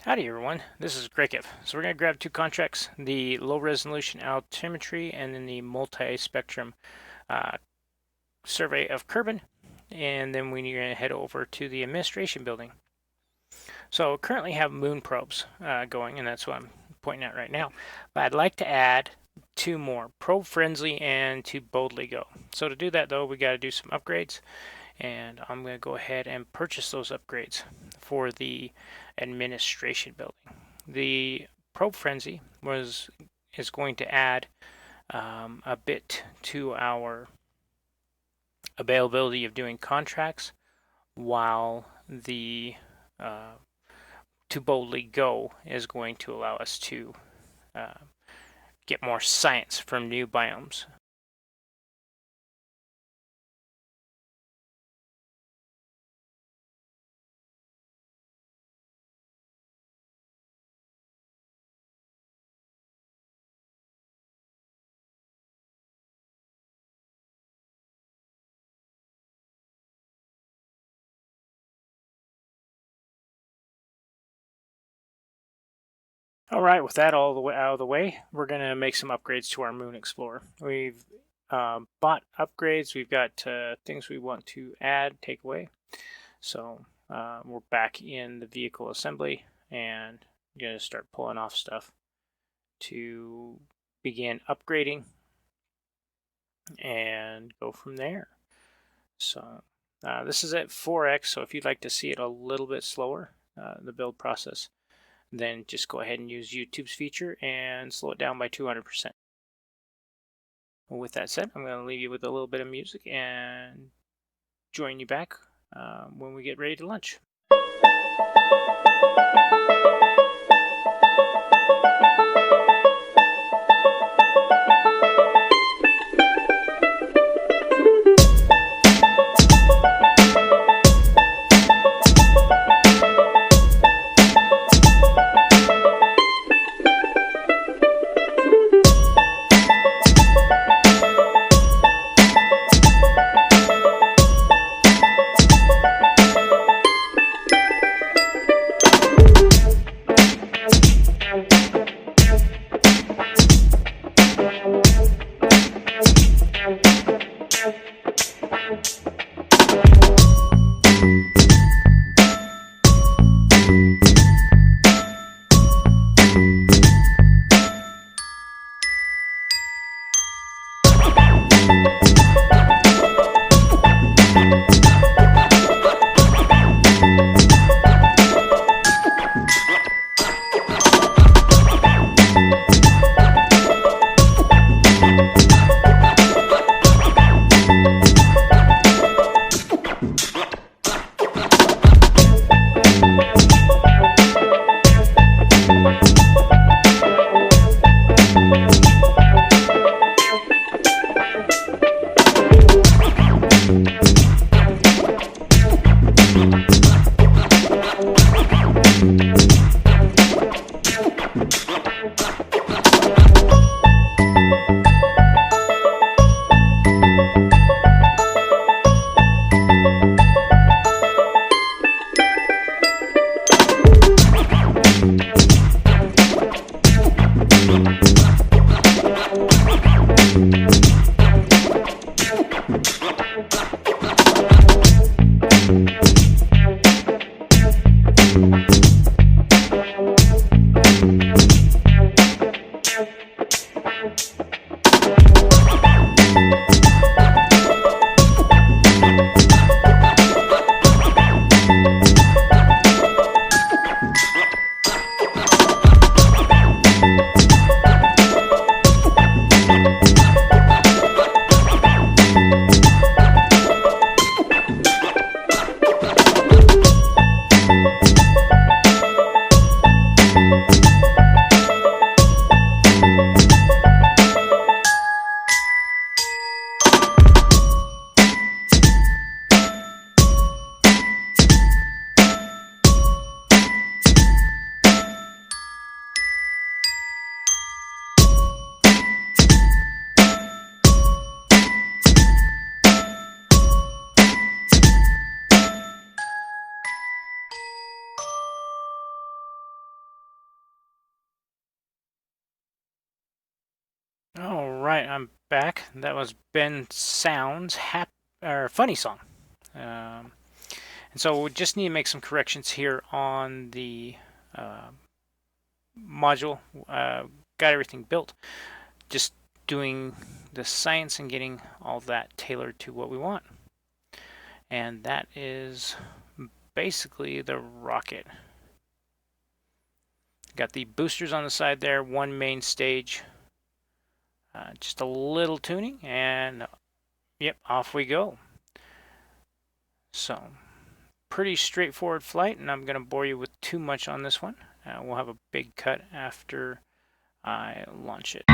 Howdy everyone, this is Grakef. So we're going to grab two contracts, the low resolution altimetry and then the multi-spectrum survey of Kerbin, and then we're going to head over to the administration building. So currently have moon probes going, and that's what I'm pointing at right now. But I'd like to add two more, Probe Frenzy and to Boldly Go. So to do that though, we got to do some upgrades, and I'm going to go ahead and purchase those upgrades for the administration building. The Probe Frenzy is going to add a bit to our availability of doing contracts, while the To Boldly Go is going to allow us to get more science from new biomes. All right, with that all the way out of the way, we're going to make some upgrades to our Moon Explorer. We've bought upgrades. We've got things we want to add, take away. So we're back in the vehicle assembly and I'm going to start pulling off stuff to begin upgrading and go from there. So this is at 4x, so if you'd like to see it a little bit slower, the build process, then just go ahead and use YouTube's feature and slow it down by 200%. Well, with that said, I'm going to leave you with a little bit of music and join you back when we get ready to lunch. Alright, I'm back. That was Ben Sound's funny song. And so we just need to make some corrections here on the module. Got everything built. Just doing the science and getting all that tailored to what we want. And that is basically the rocket. Got the boosters on the side there, one main stage. Just a little tuning, and yep, off we go. So, pretty straightforward flight, and I'm going to bore you with too much on this one. We'll have a big cut after I launch it.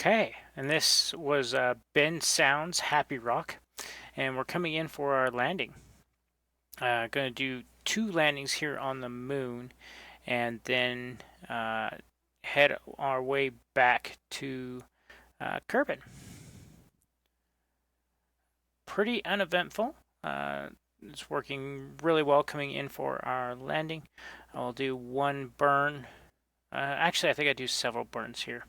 Okay, and this was Ben Sound's Happy Rock, and we're coming in for our landing. Going to do 2 landings here on the moon, and then head our way back to Kerbin. Pretty uneventful. It's working really well coming in for our landing. I'll do 1 burn. Actually, I think I do several burns here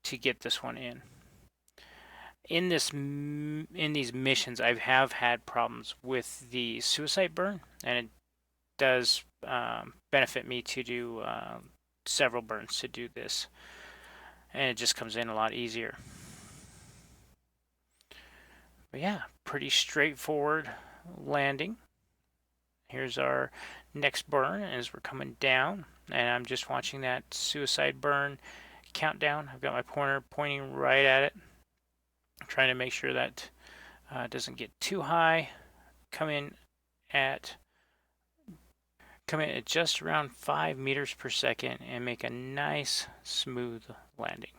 to get this one in. In these missions, I have had problems with the suicide burn, and it does benefit me to do several burns to do this, and it just comes in a lot easier. But yeah, pretty straightforward landing. Here's our next burn as we're coming down, and I'm just watching that suicide burn countdown. I've got my pointer pointing right at it. I'm trying to make sure that doesn't get too high. Come in at just around 5 meters per second and make a nice smooth landing.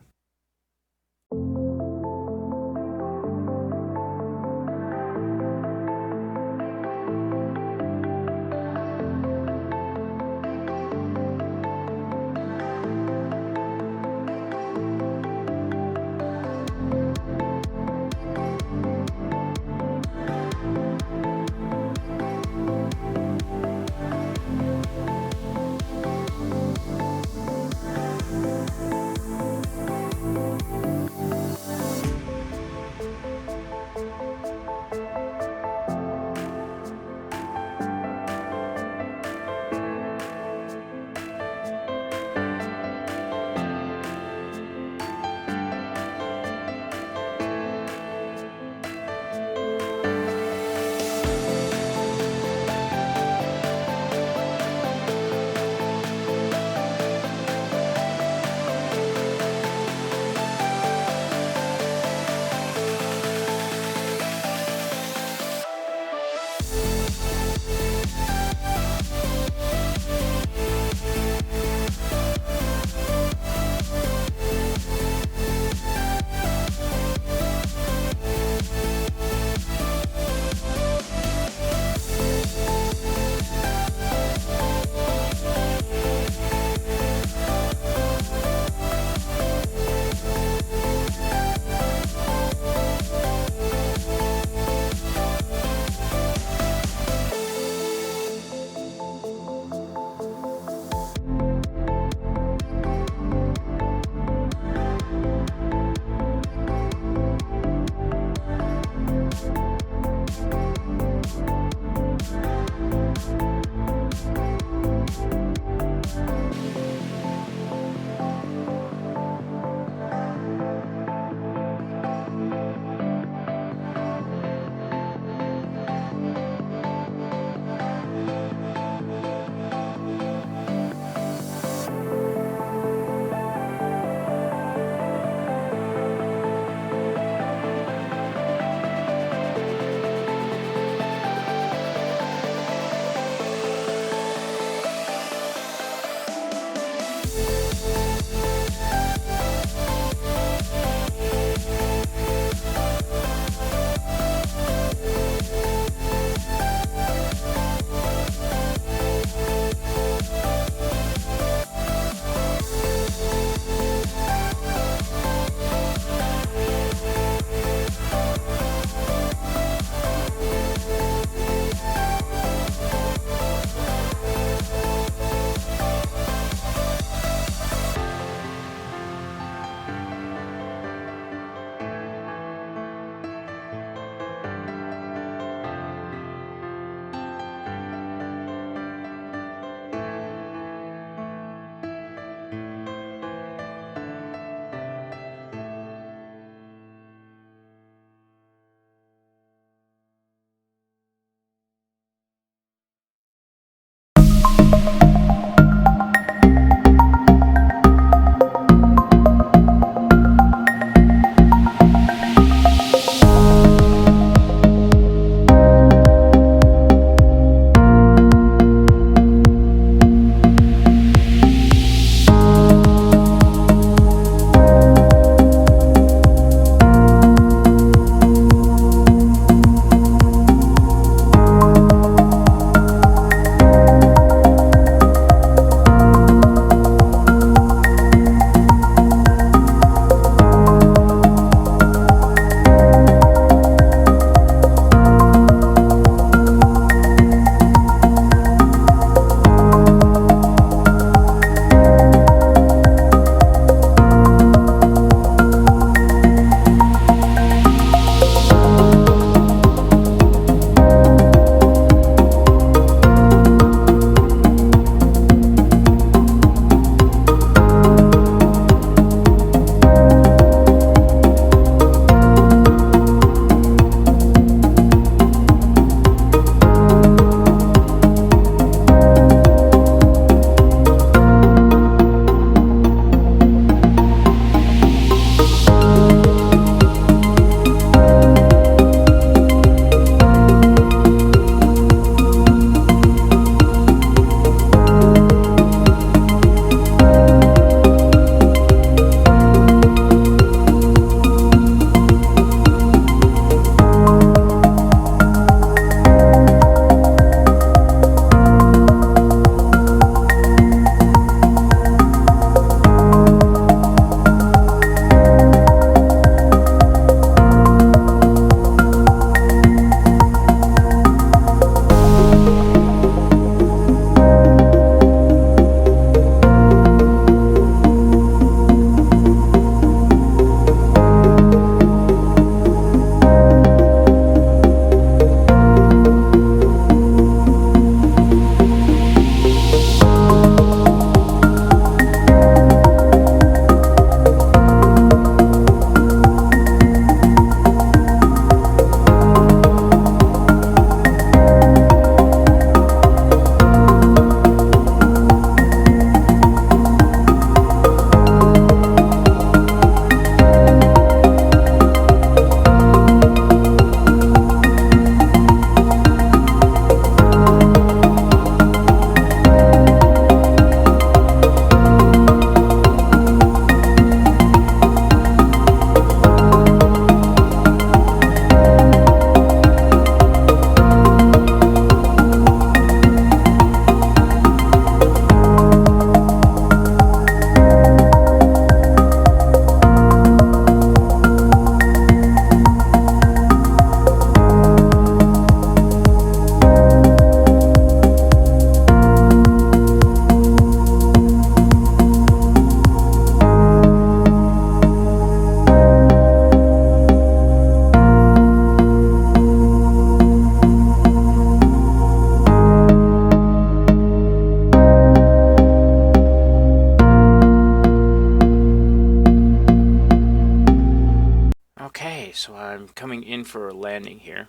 coming in for a landing here,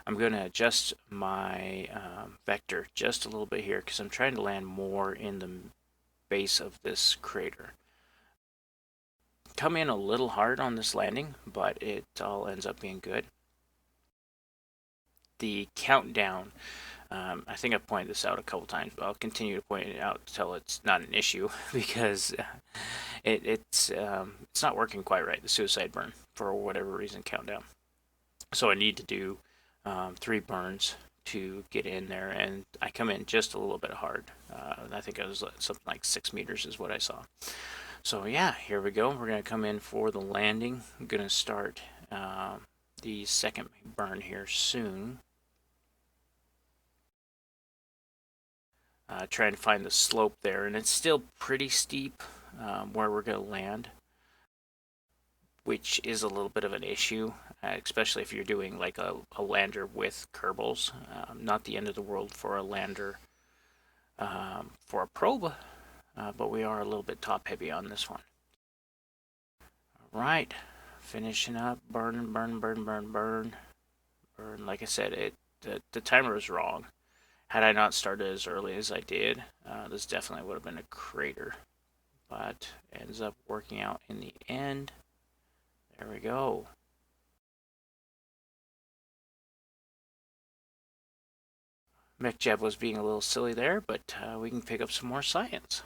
I'm going to adjust my vector just a little bit here because I'm trying to land more in the base of this crater. Come in a little hard on this landing, but it all ends up being good. The countdown, I think I've pointed this out a couple times, but I'll continue to point it out until it's not an issue because it's not working quite right, the suicide burn, for whatever reason, countdown. So I need to do 3 burns to get in there, and I come in just a little bit hard. I think it was something like 6 meters is what I saw. So yeah, here we go. We're going to come in for the landing. I'm going to start the second burn here soon. Trying to find the slope there, and it's still pretty steep where we're going to land, which is a little bit of an issue, especially if you're doing like a lander with Kerbals. Not the end of the world for a lander for a probe, but we are a little bit top heavy on this one. All right, finishing up, burn. Like I said, the timer was wrong. Had I not started as early as I did, this definitely would have been a crater, but ends up working out in the end. There we go. MechJeb was being a little silly there, but we can pick up some more science.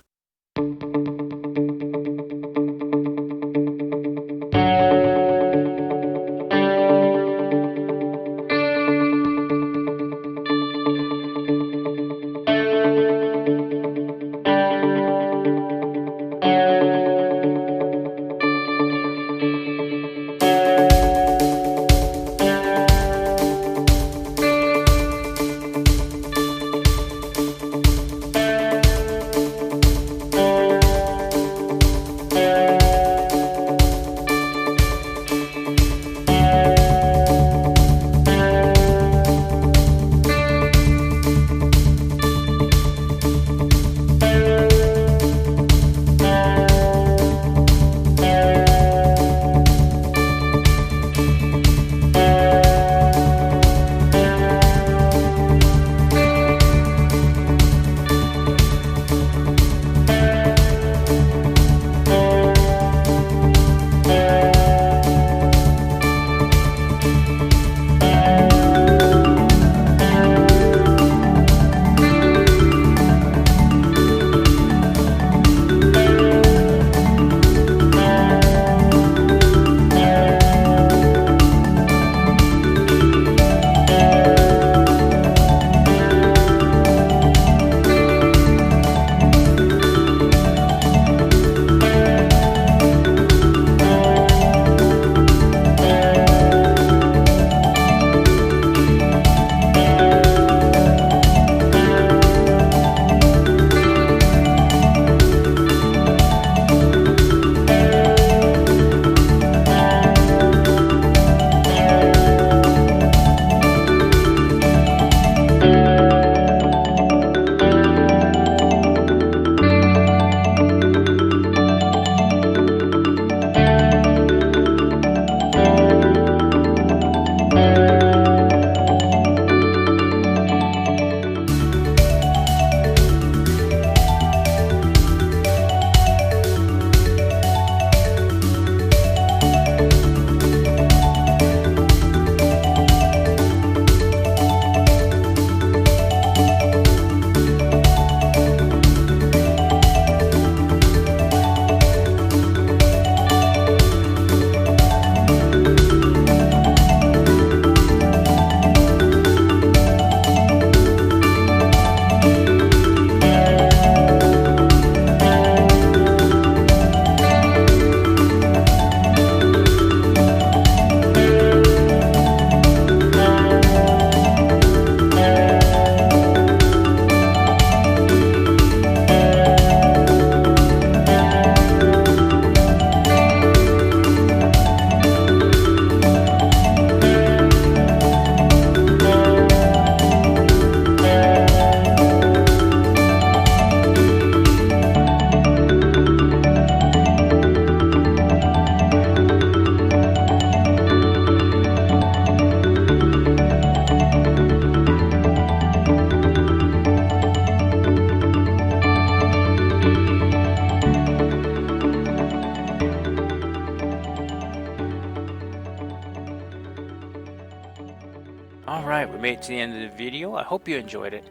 Alright, we made it to the end of the video. I hope you enjoyed it.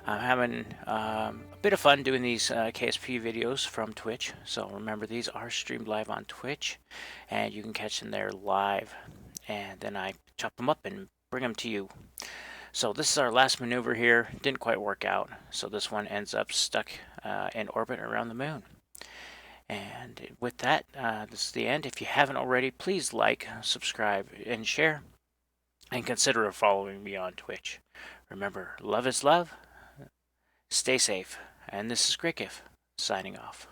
I'm having a bit of fun doing these KSP videos from Twitch. So remember, these are streamed live on Twitch, and you can catch them there live. And then I chop them up and bring them to you. So this is our last maneuver here. Didn't quite work out, so this one ends up stuck in orbit around the moon. And with that, this is the end. If you haven't already, please like, subscribe, and share. And consider following me on Twitch. Remember, love is love. Stay safe. And this is Grakef, signing off.